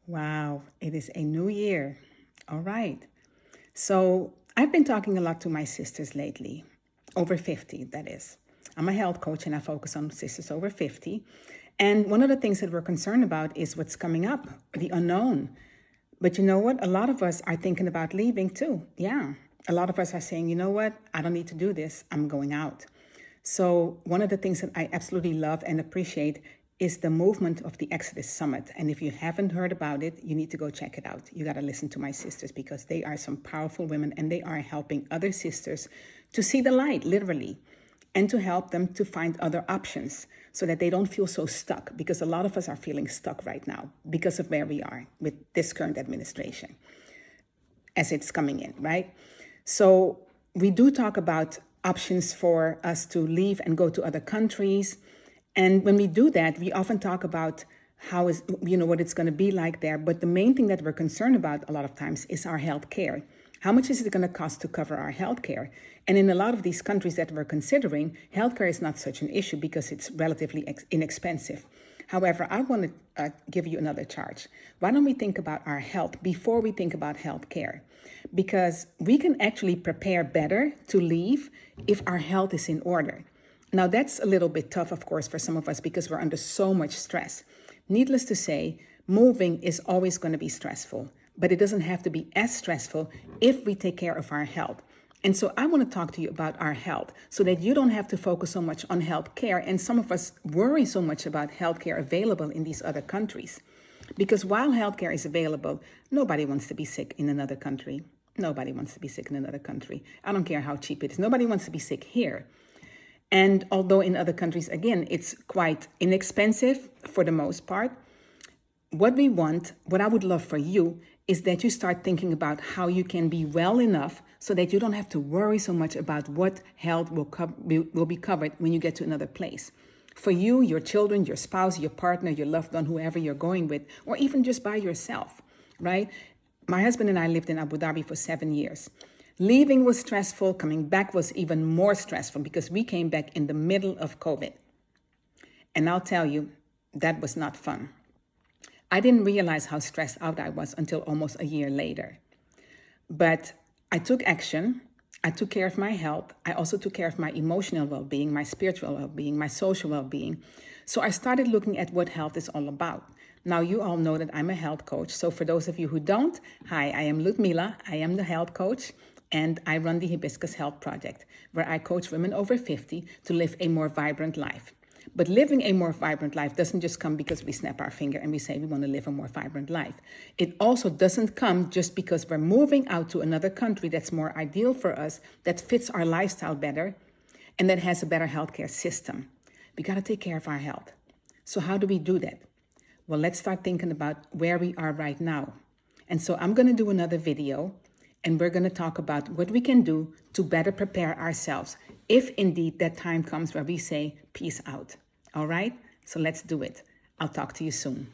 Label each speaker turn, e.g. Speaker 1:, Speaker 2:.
Speaker 1: Wow, it is a new year. All right. So I've been talking a lot to my sisters lately, over 50, that is. I'm a health coach and I focus on sisters over 50. And one of the things that we're concerned about is what's coming up, the unknown. But you know what? A lot of us are thinking about leaving too. Yeah. A lot of us are saying, you know what? I don't need to do this. I'm going out. So, one of the things that I absolutely love and appreciate is the movement of the Exodus Summit. And if you haven't heard about it, you need to go check it out. You got to listen to my sisters because they are some powerful women and they are helping other sisters to see the light, literally, and to help them to find other options so that they don't feel so stuck, because a lot of us are feeling stuck right now because of where we are with this current administration as it's coming in, right? So we do talk about options for us to leave and go to other countries. And when we do that, we often talk about how is, what it's going to be like there. But the main thing that we're concerned about a lot of times is our health care. How much is it going to cost to cover our health care? And in a lot of these countries that we're considering, healthcare is not such an issue because it's relatively inexpensive. However, I want to give you another charge. Why don't we think about our health before we think about health care? Because we can actually prepare better to leave if our health is in order. Now, that's a little bit tough, of course, for some of us because we're under so much stress. Needless to say, moving is always going to be stressful, but it doesn't have to be as stressful if we take care of our health. And so I want to talk to you about our health so that you don't have to focus so much on health care. And some of us worry so much about health care available in these other countries. Because while health care is available, nobody wants to be sick in another country. Nobody wants to be sick in another country. I don't care how cheap it is. Nobody wants to be sick here. And although in other countries, again, it's quite inexpensive for the most part, what I would love for you is that you start thinking about how you can be well enough so that you don't have to worry so much about what health will be covered when you get to another place. For you, your children, your spouse, your partner, your loved one, whoever you're going with, or even just by yourself, right? My husband and I lived in Abu Dhabi for 7 years. Leaving was stressful. Coming back was even more stressful because we came back in the middle of COVID. And I'll tell you, that was not fun. I didn't realize how stressed out I was until almost a year later. But I took action. I took care of my health. I also took care of my emotional well-being, my spiritual well-being, my social well-being. So I started looking at what health is all about. Now, you all know that I'm a health coach. So for those of you who don't, hi, I am Ludmila. I am the health coach. And I run the Hibiscus Health Project, where I coach women over 50 to live a more vibrant life. But living a more vibrant life doesn't just come because we snap our finger and we say we want to live a more vibrant life. It also doesn't come just because we're moving out to another country that's more ideal for us, that fits our lifestyle better, and that has a better healthcare system. We got to take care of our health. So how do we do that? Well, let's start thinking about where we are right now. And so I'm going to do another video, and we're going to talk about what we can do to better prepare ourselves if indeed that time comes where we say, peace out. All right? So let's do it. I'll talk to you soon.